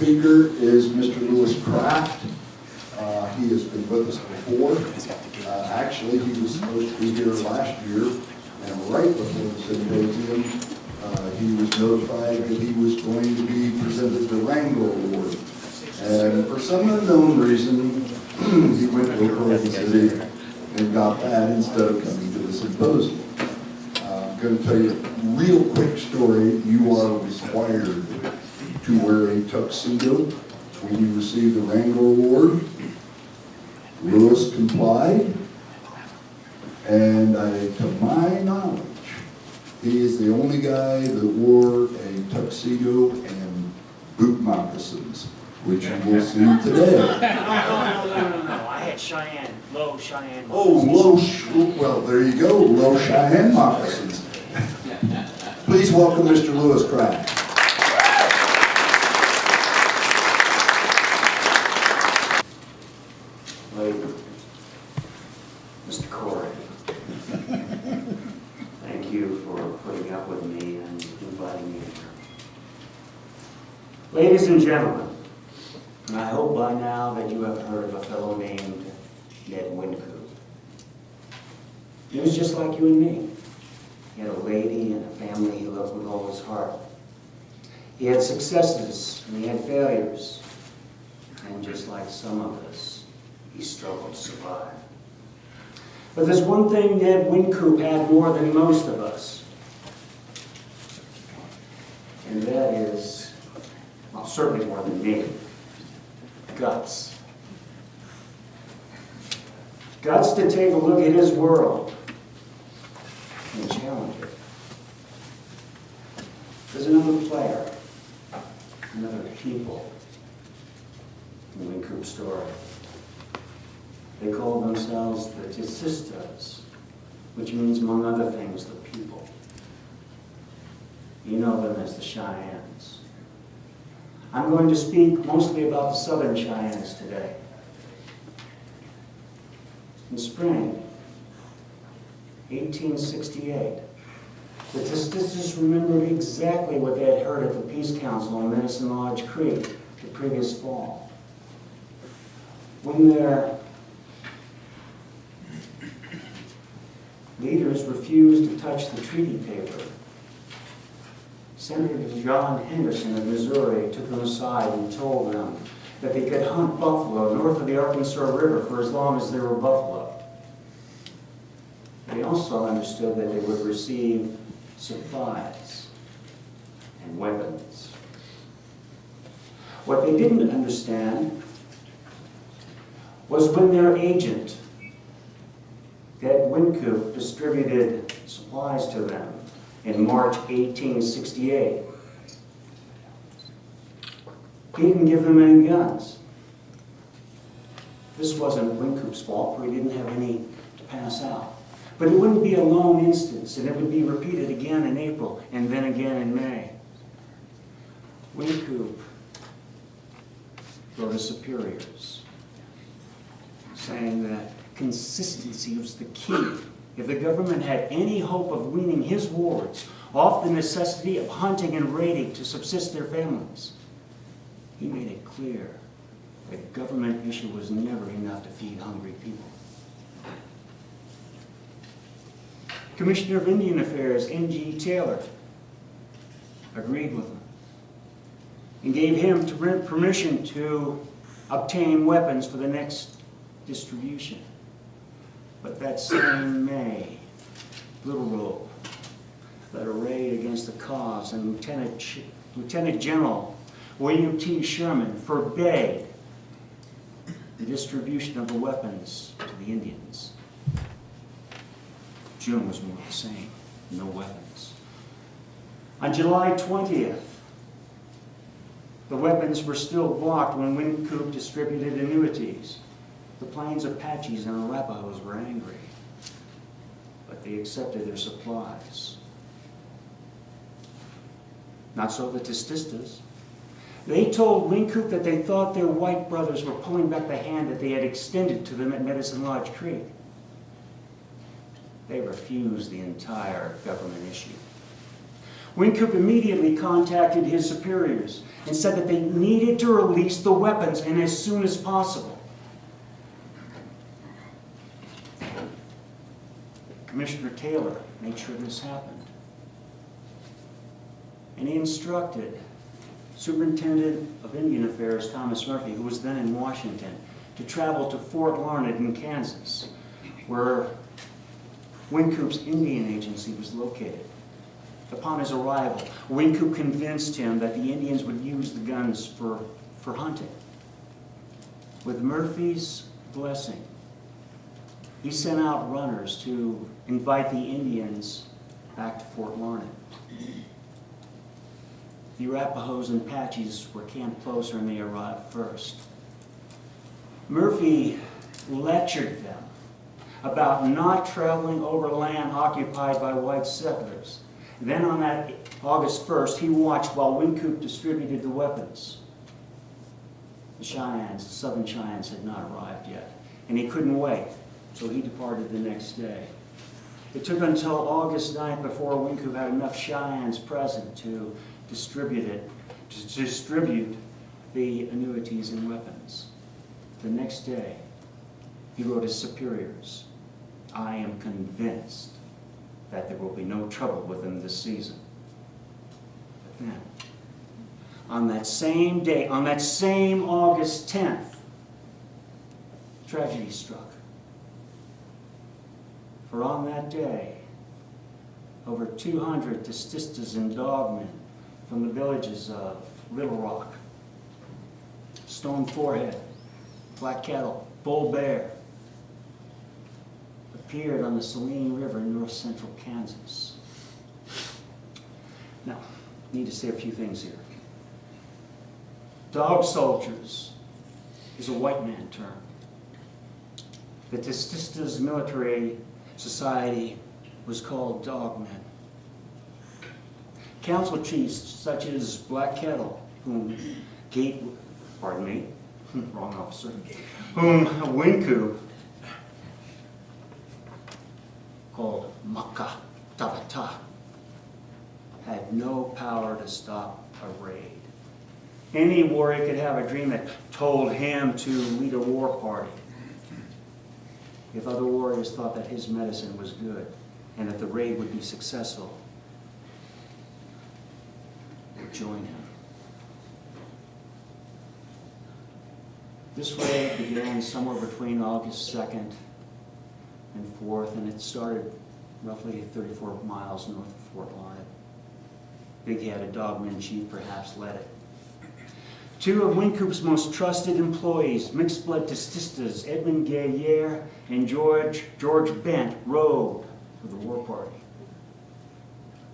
speaker is Mr. Lewis Kraft. He has been with us before. Actually, he was supposed to be here last year, and right before the symposium, he was notified that he was going to be presented the Wrangler Award. And for some unknown reason, he went to Oklahoma City and got that instead of coming to the symposium. I'm going to tell you a real quick story. You are required to wear a tuxedo when you receive the Wrangler Award. Lewis complied, and to my knowledge, he is the only guy that wore a tuxedo and boot moccasins, which you will see today. No. I had Cheyenne, low Cheyenne. Oh, well, there you go, low Cheyenne moccasins. Please welcome Mr. Lewis Kraft. Mr. Corey, thank you for putting up with me and inviting me here. Ladies and gentlemen, I hope by now that you have heard of a fellow named Ned Wynkoop. He was just like you and me. He had a lady and a family he loved with all his heart. He had successes and he had failures. And just like some of us, he struggled to survive. But there's one thing Ned Wynkoop had more than most of us. And that is, well, certainly more than me, guts. Guts to take a look at his world and challenge it. There's another player, another people in the Wynkoop story. They called themselves the Tisistas, which means, among other things, the people. You know them as the Cheyennes. I'm going to speak mostly about the southern Cheyennes today. In spring 1868, the Tisistas remembered exactly what they had heard at the Peace Council on Medicine Lodge Creek the previous fall. When their leaders refused to touch the treaty paper, Senator John Henderson of Missouri took them aside and told them that they could hunt buffalo north of the Arkansas River for as long as there were buffalo. They also understood that they would receive supplies and weapons. What they didn't understand was when their agent, Ned Wynkoop, distributed supplies to them in March 1868. He didn't give them any guns. This wasn't Wynkoop's fault, for he didn't have any to pass out. But it wouldn't be a lone instance, and it would be repeated again in April, and then again in May. Wynkoop wrote his superiors, saying that consistency was the key. If the government had any hope of weaning his wards off the necessity of hunting and raiding to subsist their families, he made it clear that government issue was never enough to feed hungry people. Commissioner of Indian Affairs, N.G. Taylor, agreed with him and gave him permission to obtain weapons for the next distribution. But that same May, Little Robe led a raid against the cause, and Lieutenant General William T. Sherman forbade the distribution of the weapons to the Indians. June was more the same, no weapons. On July 20th, the weapons were still blocked when Wynkoop distributed annuities. The Plains Apaches and Arapahoes were angry, but they accepted their supplies. Not so the Tisistas. They told Wynkoop that they thought their white brothers were pulling back the hand that they had extended to them at Medicine Lodge Creek. They refused the entire government issue. Wynkoop immediately contacted his superiors and said that they needed to release the weapons and as soon as possible. Commissioner Taylor made sure this happened. And he instructed Superintendent of Indian Affairs Thomas Murphy, who was then in Washington, to travel to Fort Lyon in Kansas, where Wynkoop's Indian Agency was located. Upon his arrival, Wynkoop convinced him that the Indians would use the guns for hunting. With Murphy's blessing, he sent out runners to invite the Indians back to Fort Lyon. The Arapahoes and Apaches were camped closer and they arrived first. Murphy lectured them about not traveling over land occupied by white settlers. Then on that August 1st, he watched while Wynkoop distributed the weapons. The Cheyennes, the Southern Cheyennes, had not arrived yet, and he couldn't wait, so he departed the next day. It took until August 9th before Wynkoop had enough Cheyennes present to distribute the annuities and weapons. The next day, he wrote his superiors, "I am convinced that there will be no trouble with them this season." But then, on that same day, on that same August 10th, tragedy struck. For on that day, over 200 testistas and dogmen from the villages of Little Rock, Stone Forehead, Black Kettle, Bull Bear, appeared on the Cheyenne River in north central Kansas. Now, I need to say a few things here. Dog soldiers is a white man term. The Testistas Military Society was called Dogmen. Council chiefs such as Black Kettle, whom wrong officer, whom Wynkoop called Maka Tavata, had no power to stop a raid. Any warrior could have a dream that told him to lead a war party. If other warriors thought that his medicine was good and that the raid would be successful, they would join him. This raid began somewhere between August 2nd and 4th, and it started roughly 34 miles north of Fort Lyon. Big-headed Dogman Chief perhaps led it. Two of Wynkoop's most trusted employees, mixed-blood testistas, Edmund Gaillard and George Bent, rode for the war party.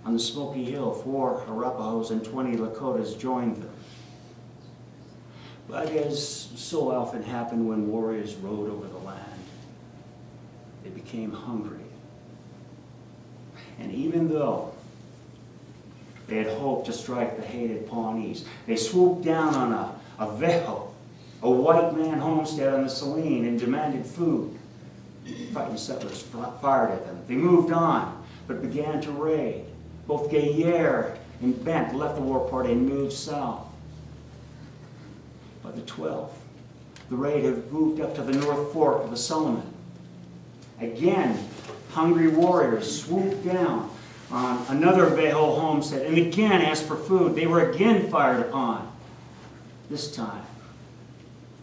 On the Smoky Hill, 4 Arapahoes and 20 Lakotas joined them. But as so often happened when warriors rode over the land, they became hungry. And even though they had hoped to strike the hated Pawnees, they swooped down on a vejo, a white man homestead on the Saline, and demanded food. Frightened settlers fired at them. They moved on, but began to raid. Both Gaillard and Bent left the war party and moved south. By the 12th, the raid had moved up to the North Fork of the Solomon. Again, hungry warriors swooped down on another Vejo homestead and again asked for food. They were again fired upon. This time,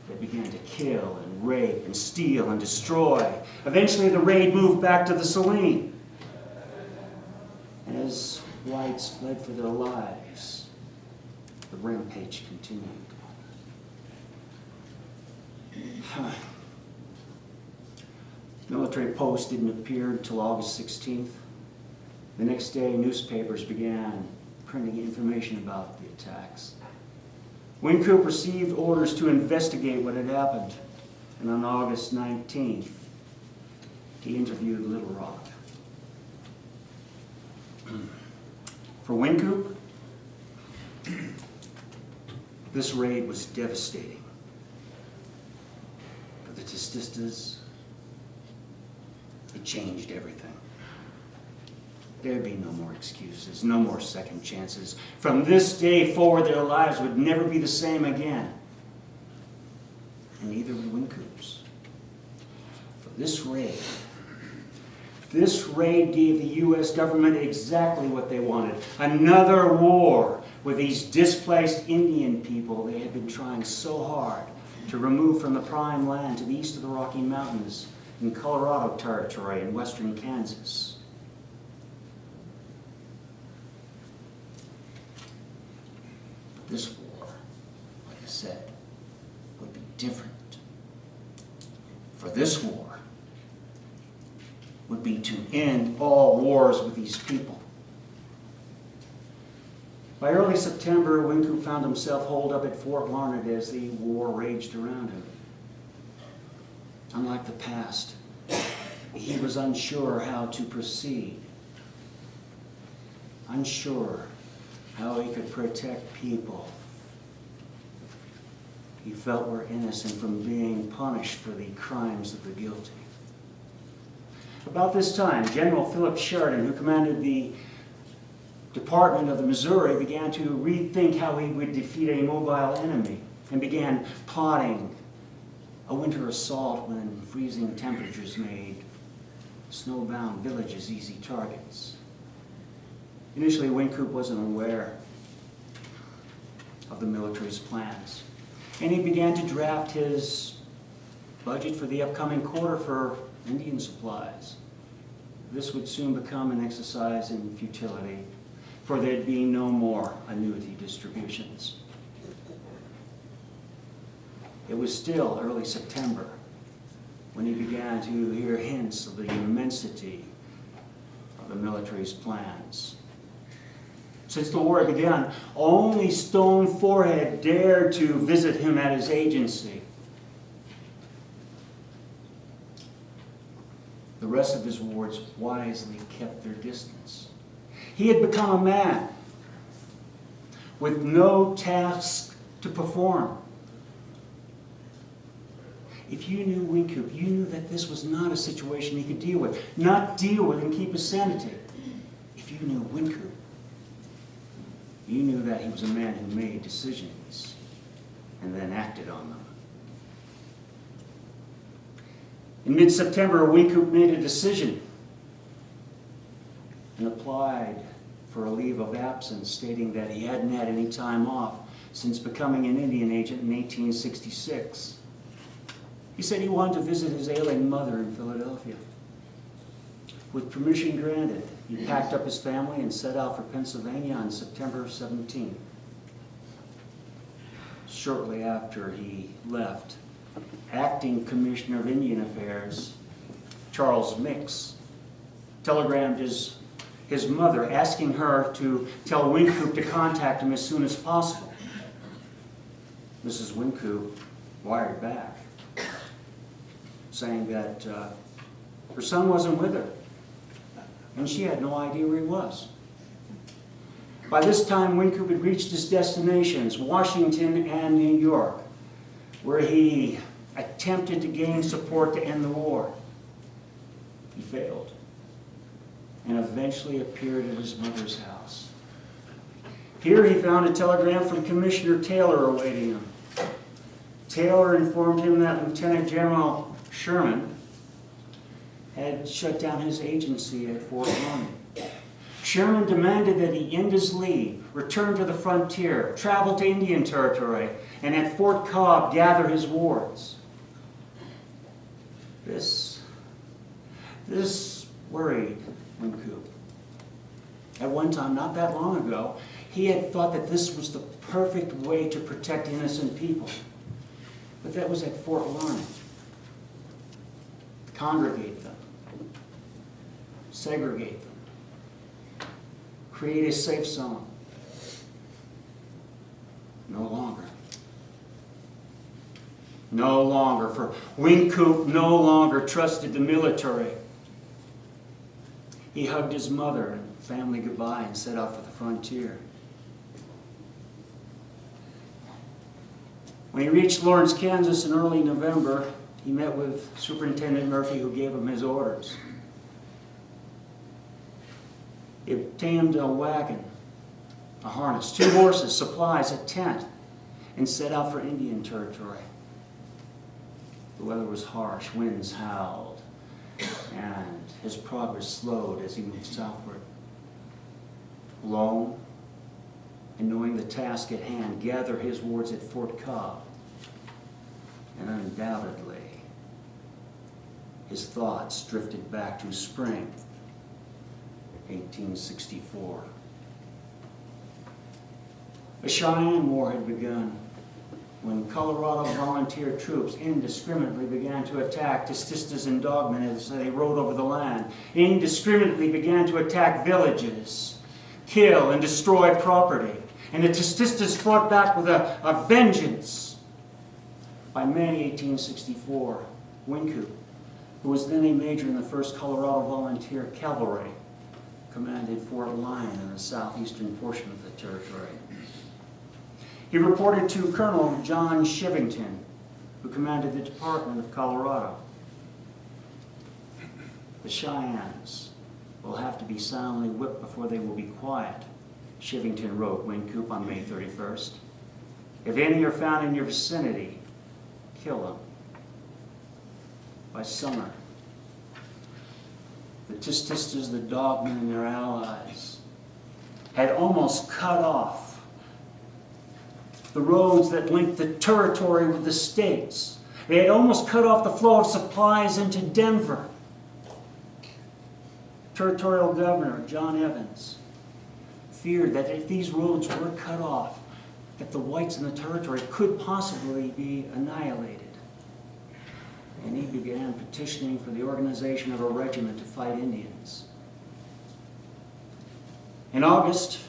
they began to kill and rape and steal and destroy. Eventually, the raid moved back to the Saline. And as whites fled for their lives, the rampage continued. Military post didn't appear until August 16th. The next day, newspapers began printing information about the attacks. Wynkoop received orders to investigate what had happened, and on August 19th, he interviewed Little Rock. For Wynkoop, this raid was devastating. For the Testistas, it changed everything. There'd be no more excuses, no more second chances. From this day forward, their lives would never be the same again. And neither would Wynkoop's. For this raid gave the U.S. government exactly what they wanted. Another war with these displaced Indian people they had been trying so hard to remove from the prime land to the east of the Rocky Mountains in Colorado Territory and western Kansas. This war, like I said, would be different. For this war would be to end all wars with these people. By early September, Wynkoop found himself holed up at Fort Lyon as the war raged around him. Unlike the past, he was unsure how to proceed, unsure how he could protect people he felt were innocent from being punished for the crimes of the guilty. About this time, General Philip Sheridan, who commanded the Department of the Missouri, began to rethink how he would defeat a mobile enemy and began plotting a winter assault when freezing temperatures made snowbound villages easy targets. Initially, Wynkoop wasn't aware of the military's plans, and he began to draft his budget for the upcoming quarter for Indian supplies. This would soon become an exercise in futility, for there'd be no more annuity distributions. It was still early September when he began to hear hints of the immensity of the military's plans. Since the war had begun, only Stone Forehead dared to visit him at his agency. The rest of his wards wisely kept their distance. He had become a man with no task to perform. If you knew Wynkoop, you knew that this was not a situation he could deal with. Not deal with and keep his sanity. If you knew Wynkoop, you knew that he was a man who made decisions and then acted on them. In mid-September, Wynkoop made a decision and applied for a leave of absence, stating that he hadn't had any time off since becoming an Indian agent in 1866. He said he wanted to visit his ailing mother in Philadelphia. With permission granted, he packed up his family and set out for Pennsylvania on September 17th. Shortly after he left, Acting Commissioner of Indian Affairs, Charles Mix, telegrammed his mother asking her to tell Wynkoop to contact him as soon as possible. Mrs. Wynkoop wired back, saying that her son wasn't with her, and she had no idea where he was. By this time, Wynkoop had reached his destinations, Washington and New York, where he attempted to gain support to end the war. He failed, and eventually appeared at his mother's house. Here he found a telegram from Commissioner Taylor awaiting him. Taylor informed him that Lieutenant General Sherman had shut down his agency at Fort Lyon. Sherman demanded that he end his leave, return to the frontier, travel to Indian Territory, and at Fort Cobb gather his wards. This worried Wynkoop. At one time, not that long ago, he had thought that this was the perfect way to protect innocent people. But that was at Fort Lyon. Congregate them. Segregate them. Create a safe zone. No longer. No longer. For Wynkoop no longer trusted the military. He hugged his mother and family goodbye and set out for the frontier. When he reached Lawrence, Kansas in early November, he met with Superintendent Murphy, who gave him his orders. He obtained a wagon, a harness, 2 horses, supplies, a tent, and set out for Indian territory. The weather was harsh, winds howled, and his progress slowed as he moved southward. Alone, and knowing the task at hand, gather his wards at Fort Cobb. And undoubtedly, his thoughts drifted back to spring 1864. The Cheyenne War had begun when Colorado volunteer troops indiscriminately began to attack Tististas and Dogmen as they rode over the land, indiscriminately began to attack villages, kill and destroy property. And the Tististas fought back with a vengeance. By May 1864, Wynkoop, who was then a major in the 1st Colorado Volunteer Cavalry, commanded Fort Lyon in the southeastern portion of the territory. He reported to Colonel John Shivington, who commanded the Department of Colorado. The Cheyennes will have to be soundly whipped before they will be quiet, Shivington wrote Wynkoop on May 31st. If any are found in your vicinity, kill them. By summer, the Tististas, the Dogmen, and their allies had almost cut off the roads that linked the territory with the states. They had almost cut off the flow of supplies into Denver. Territorial Governor John Evans feared that if these roads were cut off, that the whites in the territory could possibly be annihilated. And he began petitioning for the organization of a regiment to fight Indians. In August,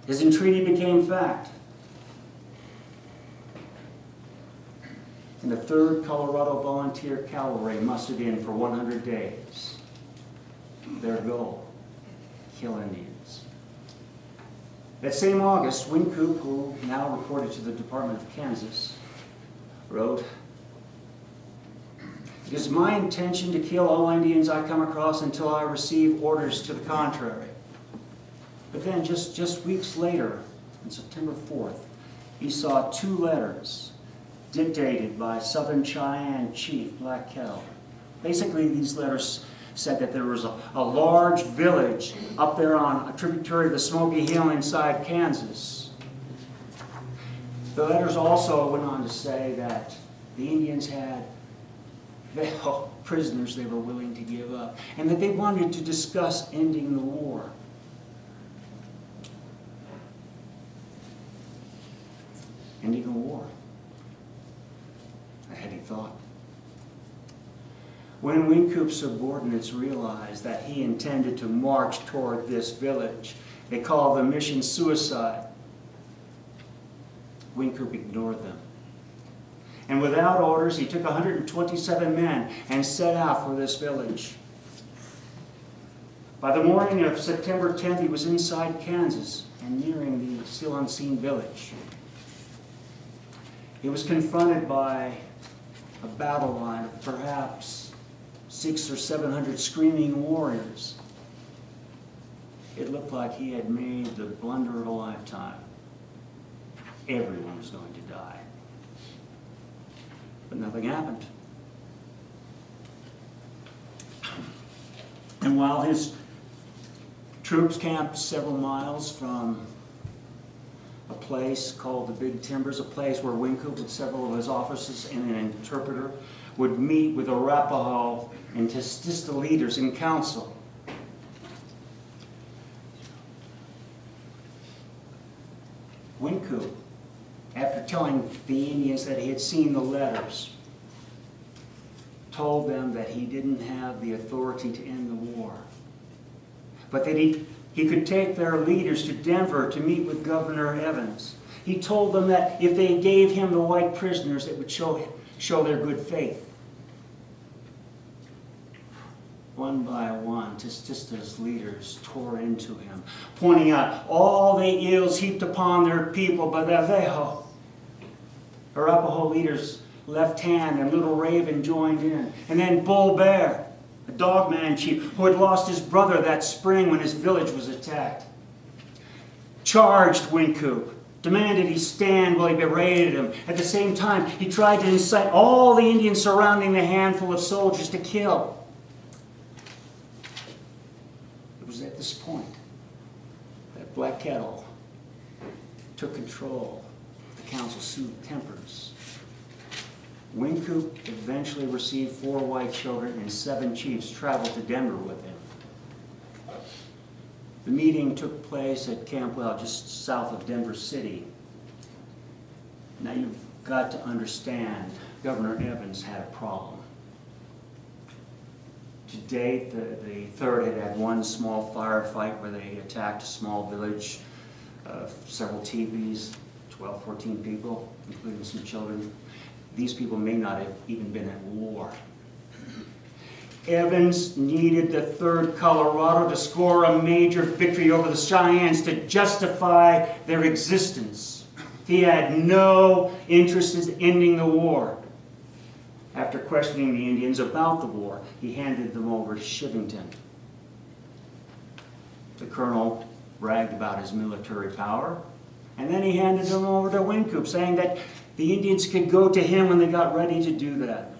his entreaty became fact. And the 3rd Colorado Volunteer Cavalry mustered in for 100 days. Their goal, kill Indians. That same August, Wynkoop, who now reported to the Department of Kansas, wrote, "It is my intention to kill all Indians I come across until I receive orders to the contrary." But then just weeks later, on September 4th, he saw 2 letters dictated by Southern Cheyenne Chief Black Kettle. Basically, these letters said that there was a large village up there on a tributary of the Smoky Hill inside Kansas. The letters also went on to say that the Indians had prisoners they were willing to give up, and that they wanted to discuss ending the war. Ending a war. A heady thought. When Wynkoop's subordinates realized that he intended to march toward this village, they called the mission suicide. Wynkoop ignored them. And without orders, he took 127 men and set out for this village. By the morning of September 10th, he was inside Kansas and nearing the still unseen village. He was confronted by a battle line of perhaps 600 or 700 screaming warriors. It looked like he had made the blunder of a lifetime. Everyone was going to die. But nothing happened. And while his troops camped several miles from a place called the Big Timbers, a place where Wynkoop with several of his officers and an interpreter would meet with Arapahoe and Tistista leaders in council. Wynkoop, after telling the Indians that he had seen the letters, told them that he didn't have the authority to end the war, but that he could take their leaders to Denver to meet with Governor Evans. He told them that if they gave him the white prisoners, it would show their good faith. One by one, Tistista's leaders tore into him, pointing out all the ills heaped upon their people by the Arapahoe leaders, Left Hand and Little Raven joined in. And then Bull Bear, a dogman chief who had lost his brother that spring when his village was attacked, charged Wynkoop, demanded he stand while he berated him. At the same time, he tried to incite all the Indians surrounding the handful of soldiers to kill. It was at this point that Black Kettle took control of the council's soothed tempers. Wynkoop eventually received 4 white children, and 7 chiefs traveled to Denver with him. The meeting took place at Camp Weld, just south of Denver City. Now you've got to understand, Governor Evans had a problem. To date, the 3rd had one small firefight where they attacked a small village, several teepees, 12, 14 people, including some children. These people may not have even been at war. Evans needed the 3rd Colorado to score a major victory over the Cheyennes to justify their existence. He had no interest in ending the war. After questioning the Indians about the war, he handed them over to Chivington. The colonel bragged about his military power, and then he handed them over to Wynkoop, saying that the Indians could go to him when they got ready to do that.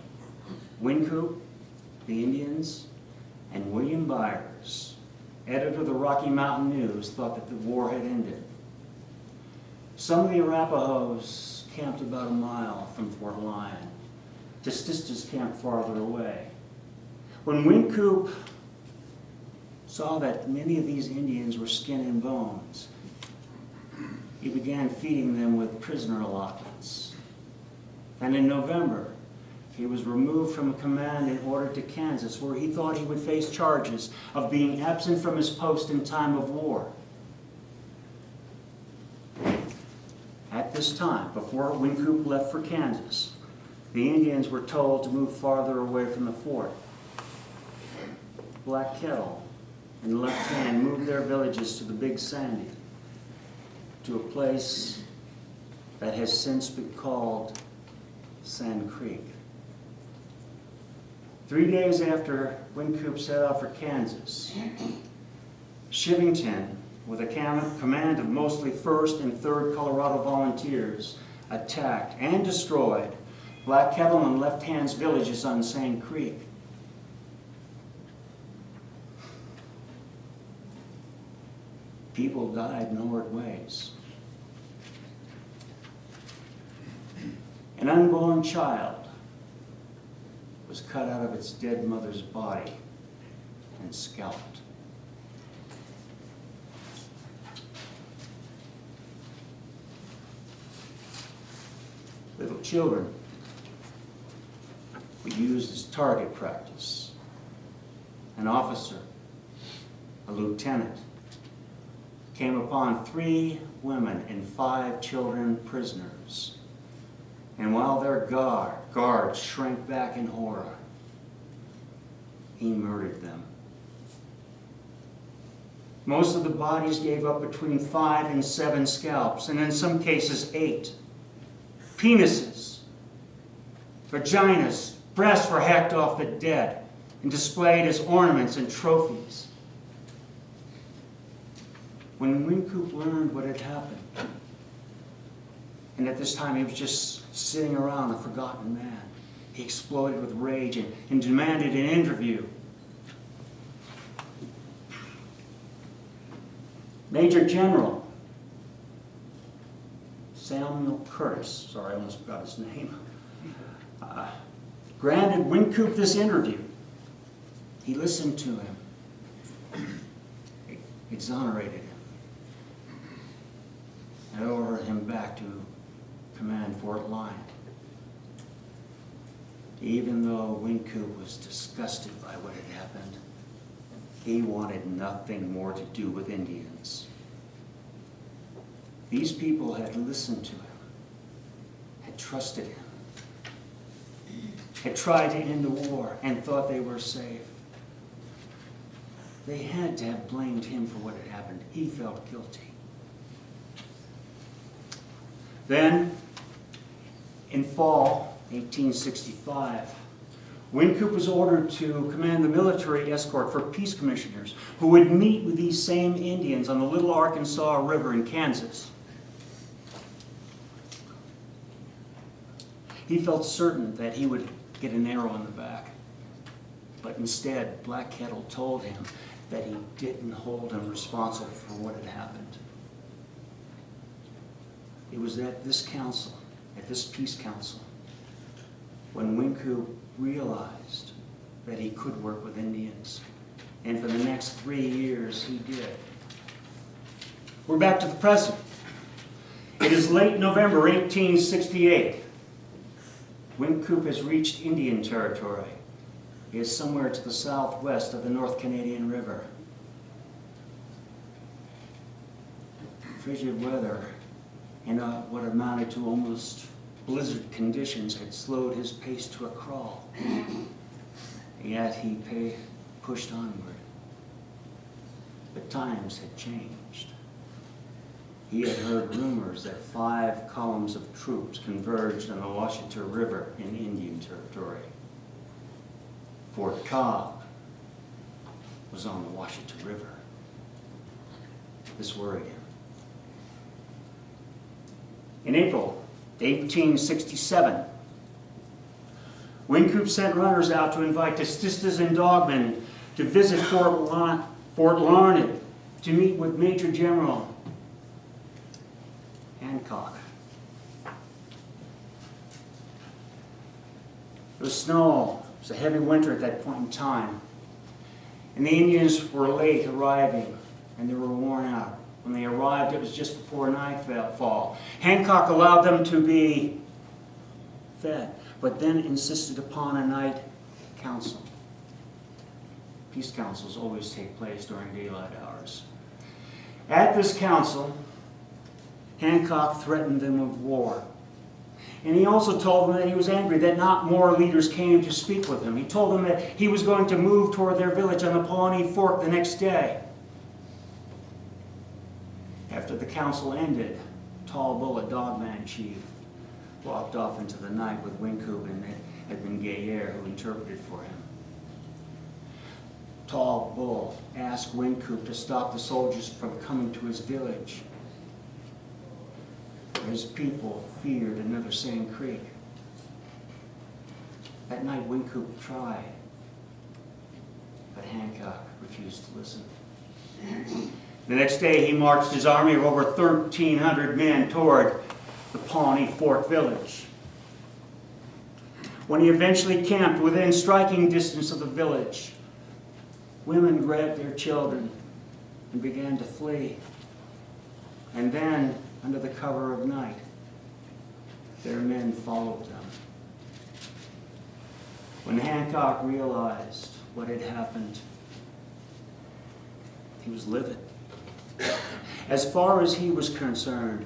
Wynkoop, the Indians, and William Byers, editor of the Rocky Mountain News, thought that the war had ended. Some of the Arapahoes camped about a mile from Fort Lyon. Destistas camped farther away. When Wynkoop saw that many of these Indians were skin and bones, he began feeding them with prisoner allotments. And in November, he was removed from command and ordered to Kansas, where he thought he would face charges of being absent from his post in time of war. At this time, before Wynkoop left for Kansas, the Indians were told to move farther away from the fort. Black Kettle and Left Hand moved their villages to the Big Sandy, to a place that has since been called Sand Creek. 3 days after Wynkoop set out for Kansas, Chivington, with a command of mostly 1st and 3rd Colorado Volunteers, attacked and destroyed Black Kettle and Left Hand's villages on Sand Creek. People died in horrid ways. An unborn child was cut out of its dead mother's body and scalped. Little children were used as target practice. An officer, a lieutenant, came upon 3 women and 5 children prisoners. And while their guards shrank back in horror, he murdered them. Most of the bodies gave up between 5 and 7 scalps, and in some cases 8. Penises, vaginas, breasts were hacked off the dead and displayed as ornaments and trophies. When Wynkoop learned what had happened, and at this time he was just sitting around a forgotten man, he exploded with rage and demanded an interview. Major General Samuel Curtis, sorry, I almost forgot his name, granted Wynkoop this interview. He listened to him, exonerated him, and ordered him back to command Fort Lyon. Even though Wynkoop was disgusted by what had happened, he wanted nothing more to do with Indians. These people had listened to him, had trusted him, had tried to end the war and thought they were safe. They had to have blamed him for what had happened. He felt guilty. Then, in fall 1865, Wynkoop was ordered to command the military escort for peace commissioners who would meet with these same Indians on the Little Arkansas River in Kansas. He felt certain that he would get an arrow in the back. But instead, Black Kettle told him that he didn't hold him responsible for what had happened. It was at this council, at this peace council, when Wynkoop realized that he could work with Indians. And for the next 3 years, he did. We're back to the present. It is late November 1868. Wynkoop has reached Indian territory. He is somewhere to the southwest of the North Canadian River. Frigid weather and what amounted to almost blizzard conditions had slowed his pace to a crawl. Yet he pushed onward. But times had changed. He had heard rumors that 5 columns of troops converged on the Washita River in Indian territory. Fort Cobb was on the Washita River. This worried him. In April 1867, Wynkoop sent runners out to invite Destistas and Dogmen to visit Fort Lyon to meet with Major General Hancock. It was snow. It was a heavy winter at that point in time. And the Indians were late arriving, and they were worn out. When they arrived, it was just before nightfall. Hancock allowed them to be fed, but then insisted upon a night council. Peace councils always take place during daylight hours. At this council, Hancock threatened them with war. And he also told them that he was angry that not more leaders came to speak with him. He told them that he was going to move toward their village on the Pawnee Fork the next day. After the council ended, Tall Bull, a Dogman chief, walked off into the night with Wynkoop and Edmund Gaillard, who interpreted for him. Tall Bull asked Wynkoop to stop the soldiers from coming to his village. His people feared another Sand Creek. That night, Wynkoop tried, but Hancock refused to listen. The next day, he marched his army of over 1,300 men toward the Pawnee Fork village. When he eventually camped within striking distance of the village, women grabbed their children and began to flee. And then, under the cover of night, their men followed them. When Hancock realized what had happened, he was livid. As far as he was concerned,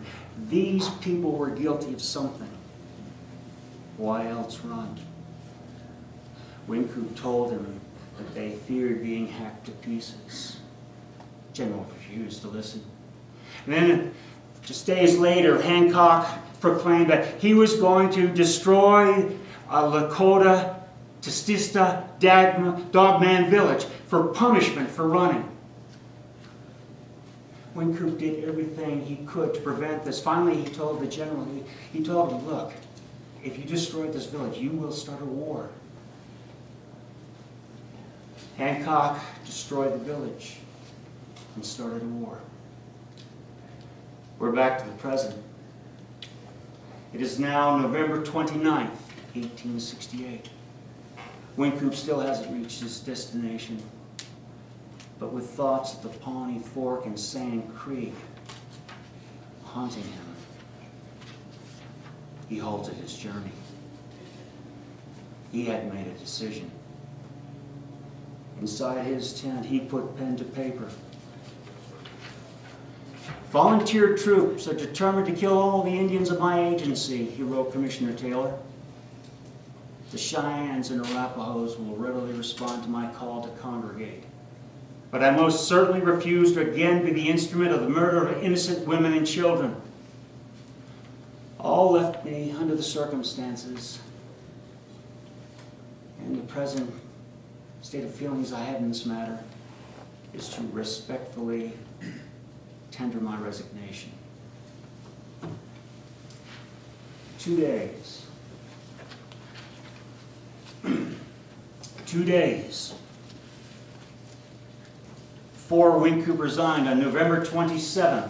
these people were guilty of something. Why else run? Wynkoop told him that they feared being hacked to pieces. General refused to listen. And then, just days later, Hancock proclaimed that he was going to destroy Lakota, Testista, Dogman village for punishment for running. Wynkoop did everything he could to prevent this. Finally, he told the general, he told him, look, if you destroy this village, you will start a war. Hancock destroyed the village and started a war. We're back to the present. It is now November 29th, 1868. Wynkoop still hasn't reached his destination, but with thoughts of the Pawnee Fork and Sand Creek haunting him, he halted his journey. He had made a decision. Inside his tent, he put pen to paper. Volunteer troops are determined to kill all the Indians of my agency, he wrote Commissioner Taylor. The Cheyennes and Arapahoes will readily respond to my call to congregate. But I most certainly refuse to again be the instrument of the murder of innocent women and children. All left me under the circumstances And the present state of feelings I have in this matter is to respectfully tender my resignation. 2 days. 2 days. Before Wynkoop resigned on November 27th,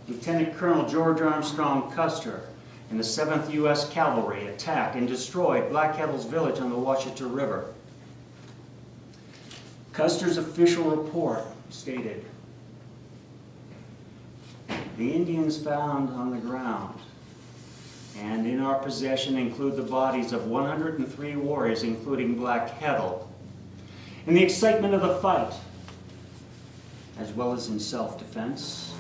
Lieutenant Colonel George Armstrong Custer and the 7th U.S. Cavalry attacked and destroyed Black Kettle's village on the Washita River. Custer's official report stated, "The Indians found on the ground and in our possession include the bodies of 103 warriors, including Black Kettle. In the excitement of the fight, as well as in self-defense,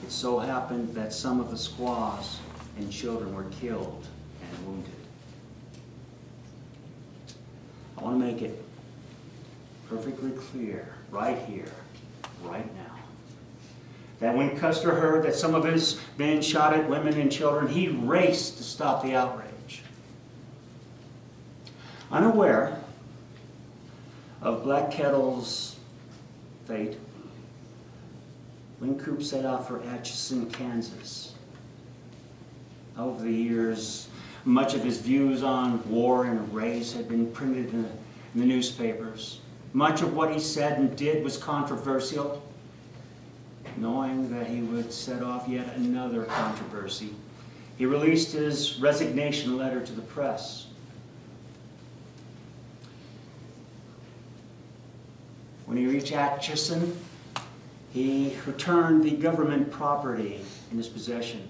it so happened that some of the squaws and children were killed and wounded." I want to make it perfectly clear, right here, right now, that when Custer heard that some of his men shot at women and children, he raced to stop the outrage. Unaware of Black Kettle's fate, Wynkoop set out for Atchison, Kansas. Over the years, much of his views on war and race had been printed in the newspapers. Much of what he said and did was controversial. Knowing that he would set off yet another controversy, he released his resignation letter to the press. When he reached Atchison, he returned the government property in his possession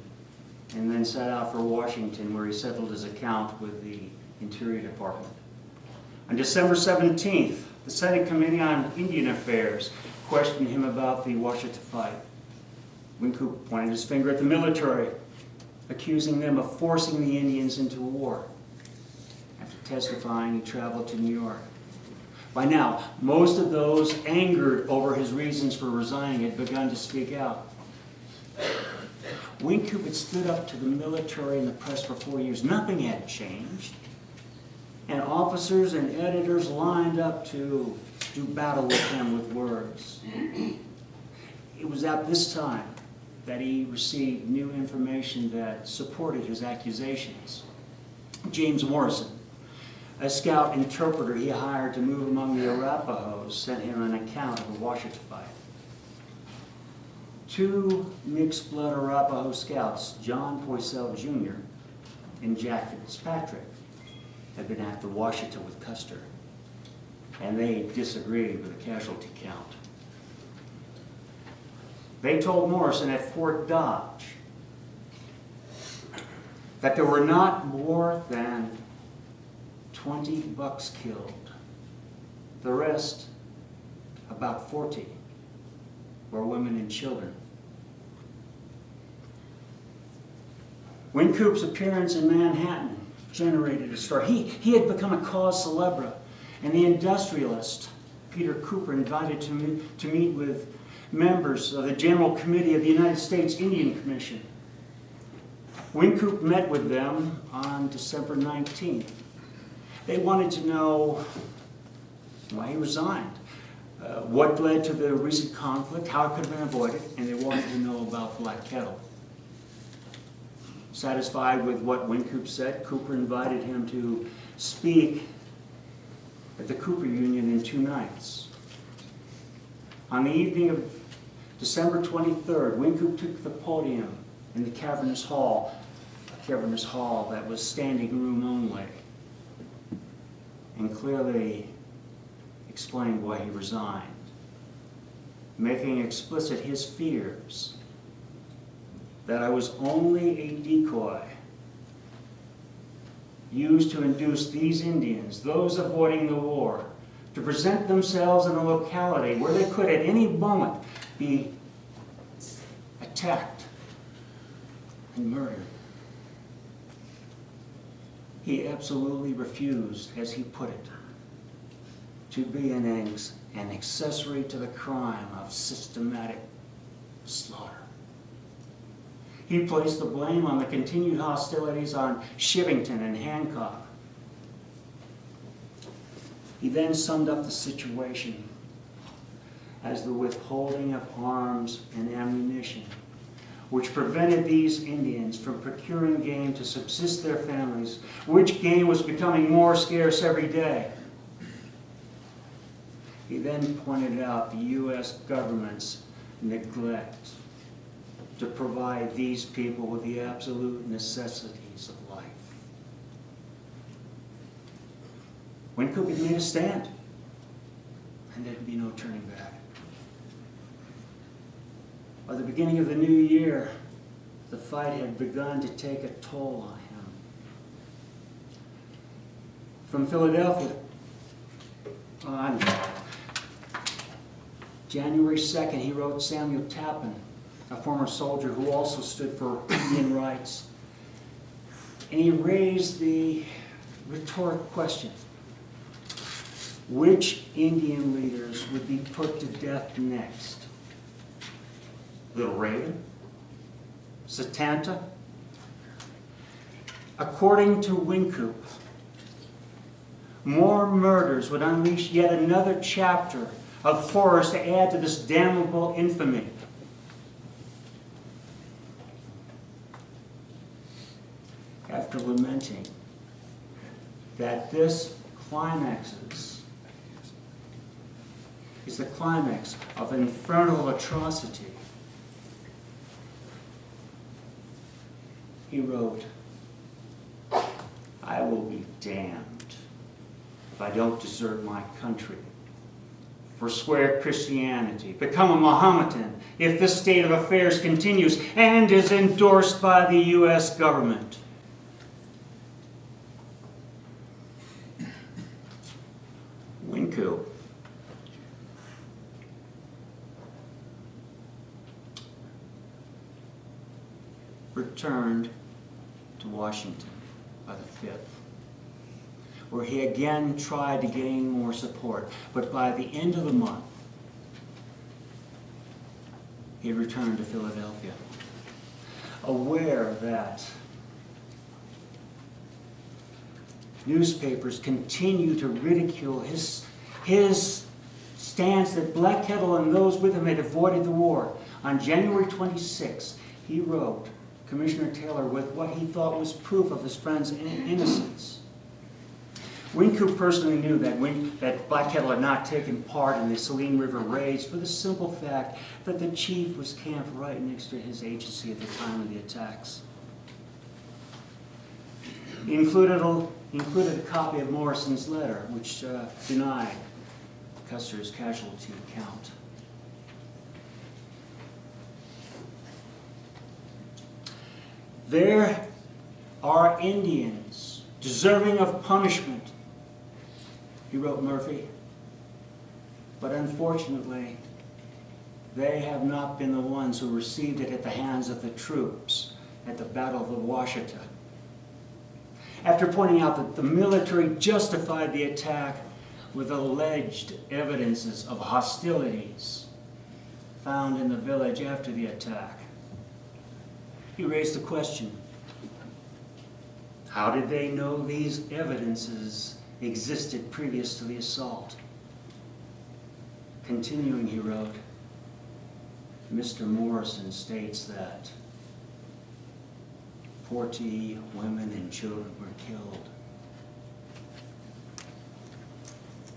and then set out for Washington, where he settled his account with the Interior Department. On December 17th, the Senate Committee on Indian Affairs questioned him about the Washita fight. Wynkoop pointed his finger at the military, accusing them of forcing the Indians into war. After testifying, he traveled to New York. By now, most of those angered over his reasons for resigning had begun to speak out. Wynkoop had stood up to the military and the press for 4 years. Nothing had changed. And officers and editors lined up to do battle with him with words. It was at this time that he received new information that supported his accusations. James Morrison, a scout interpreter he hired to move among the Arapahoes, sent him an account of the Washita fight. 2 mixed-blood Arapaho scouts, John Poisel Jr. and Jack Fitzpatrick, had been at the Washita with Custer, and they disagreed with the casualty count. They told Morrison at Fort Dodge that there were not more than 20 bucks killed. The rest, about 40, were women and children. Wynkoop's appearance in Manhattan generated a story. He had become a cause célèbre, and the industrialist Peter Cooper invited to meet with members of the General Committee of the United States Indian Commission. Wynkoop met with them on December 19th. They wanted to know why he resigned, what led to the recent conflict, how it could have been avoided, and they wanted to know about Black Kettle. Satisfied with what Wynkoop said, Cooper invited him to speak at the Cooper Union in 2 nights. On the evening of December 23rd, Wynkoop took the podium in the cavernous hall, a cavernous hall that was standing room only, and clearly explained why he resigned, making explicit his fears that I was only a decoy used to induce these Indians, those avoiding the war, to present themselves in a locality where they could at any moment be attacked and murdered. He absolutely refused, as he put it, to be an accessory to the crime of systematic slaughter. He placed the blame on the continued hostilities on Shivington and Hancock. He then summed up the situation as the withholding of arms and ammunition, which prevented these Indians from procuring game to subsist their families, which game was becoming more scarce every day. He then pointed out the U.S. government's neglect to provide these people with the absolute necessities of life. Wynkoop had made a stand, and there'd be no turning back. By the beginning of the new year, the fight had begun to take a toll on him. From Philadelphia, on January 2nd, he wrote Samuel Tappan, a former soldier who also stood for Indian rights. And he raised the rhetoric question: which Indian leaders would be put to death next? Little Raven? Satanta? According to Wynkoop, more murders would unleash yet another chapter of horrors to add to this damnable infamy. After lamenting that this climaxes is the climax of infernal atrocity, he wrote, "I will be damned if I don't desert my country, forswear Christianity, become a Mohammedan if this state of affairs continues and is endorsed by the U.S. government." Wynkoop returned to Washington by the 5th, where he again tried to gain more support. But by the end of the month, he returned to Philadelphia, aware that newspapers continue to ridicule his stance that Black Kettle and those with him had avoided the war. On January 26, he wrote Commissioner Taylor with what he thought was proof of his friend's innocence. Wynkoop personally knew that Black Kettle had not taken part in the Saline River raids for the simple fact that the chief was camped right next to his agency at the time of the attacks. He included a copy of Morrison's letter, which denied Custer's casualty count. There are Indians deserving of punishment, he wrote Murphy, but unfortunately, they have not been the ones who received it at the hands of the troops at the Battle of the Washita. After pointing out that the military justified the attack with alleged evidences of hostilities found in the village after the attack, he raised the question, how did they know these evidences existed previous to the assault? Continuing, he wrote, Mr. Morrison states that 40 women and children were killed.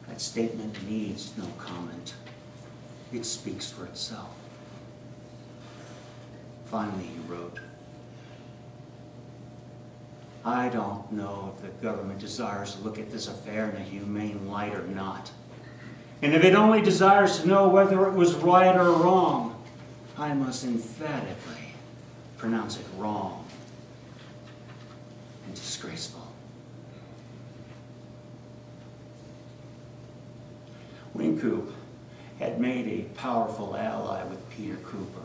That statement needs no comment. It speaks for itself. Finally, he wrote, I don't know if the government desires to look at this affair in a humane light or not. And if it only desires to know whether it was right or wrong, I must emphatically pronounce it wrong and disgraceful. Wynkoop had made a powerful ally with Peter Cooper,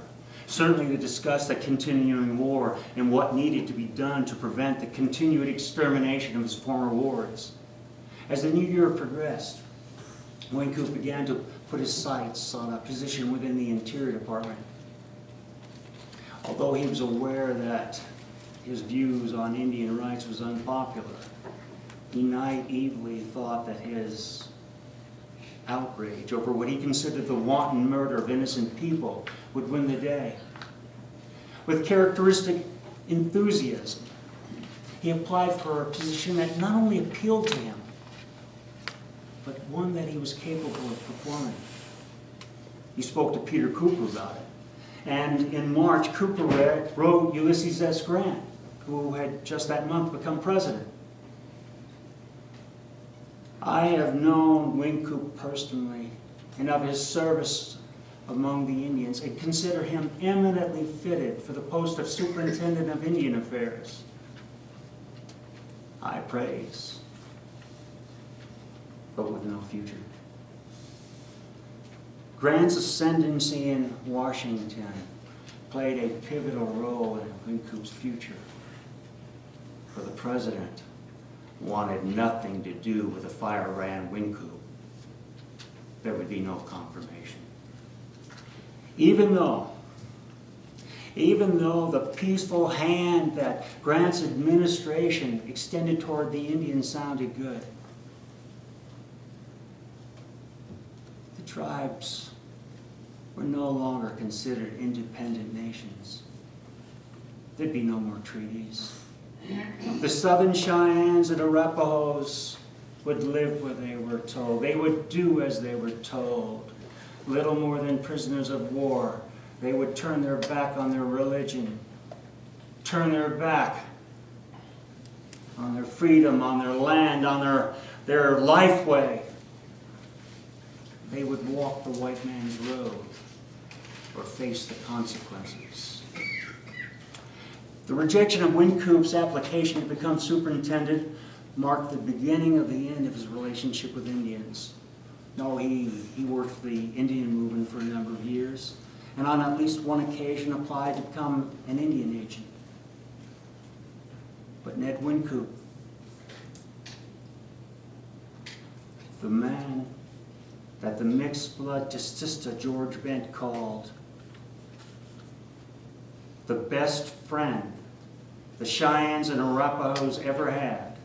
certainly to discuss the continuing war and what needed to be done to prevent the continued extermination of his former wards. As the new year progressed, Wynkoop began to put his sights on a position within the Interior Department. Although he was aware that his views on Indian rights was unpopular, he naively thought that his outrage over what he considered the wanton murder of innocent people would win the day. With characteristic enthusiasm, he applied for a position that not only appealed to him, but one that he was capable of performing. He spoke to Peter Cooper about it. And in March, Cooper wrote Ulysses S. Grant, who had just that month become president. I have known Wynkoop personally and of his service among the Indians and consider him eminently fitted for the post of Superintendent of Indian Affairs. High praise, but with no future. Grant's ascendancy in Washington played a pivotal role in Wynkoop's future. For the president wanted nothing to do with the fire ran Wynkoop. There would be no confirmation. Even though the peaceful hand that Grant's administration extended toward the Indians sounded good, the tribes were no longer considered independent nations. There'd be no more treaties. The southern Cheyennes and Arapahoes would live where they were told. They would do as they were told. Little more than prisoners of war. They would turn their back on their religion, turn their back on their freedom, on their land, on their life way. They would walk the white man's road or face the consequences. The rejection of Wynkoop's application to become superintendent marked the beginning of the end of his relationship with Indians. No, he worked for the Indian movement for a number of years, and on at least one occasion applied to become an Indian agent. But Ned Wynkoop, the man that the mixed-blood Testista George Bent called the best friend the Cheyennes and Arapahoes ever had,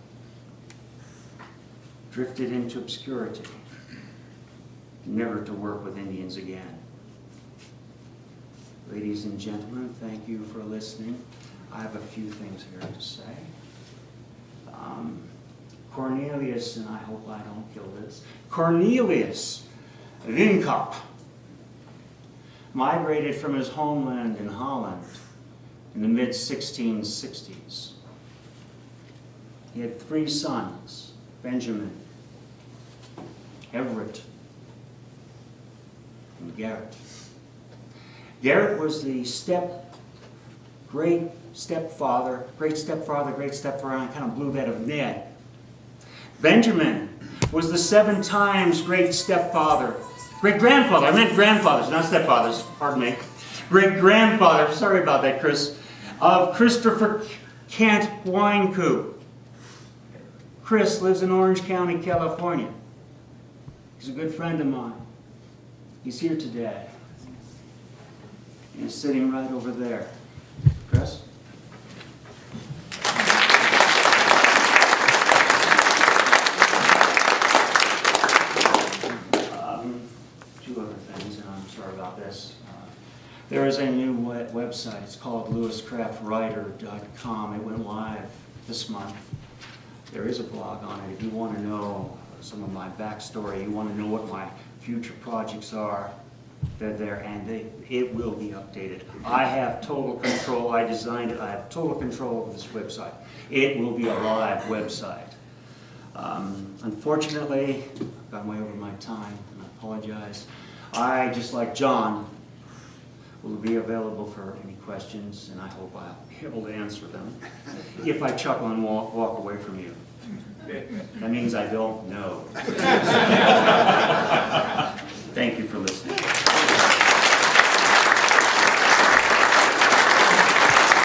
drifted into obscurity, never to work with Indians again. Ladies and gentlemen, thank you for listening. I have a few things here to say. Cornelius, and I hope I don't kill this, Cornelius Wynkoop migrated from his homeland in Holland in the mid-1660s. He had 3 sons, Benjamin, Everett, and Garrett. Garrett was the great stepfather, I kind of blew that of Ned. Benjamin was the 7 times great-grandfather, I meant grandfathers, not stepfathers, pardon me. Great-grandfather, sorry about that, Chris, of Christopher Kent Wynkoop. Chris lives in Orange County, California. He's a good friend of mine. He's here today. He's sitting right over there. Chris? 2 other things, and I'm sorry about this. There is a new website. It's called lewiscraftwriter.com. It went live this month. There is a blog on it. If you want to know some of my backstory, you want to know what my future projects are, they're there, and it will be updated. I have total control. I designed it. I have total control over this website. It will be a live website. Unfortunately, I've gone way over my time, and I apologize. I, just like John, will be available for any questions, and I hope I'll be able to answer them. If I chuckle and walk away from you, that means I don't know.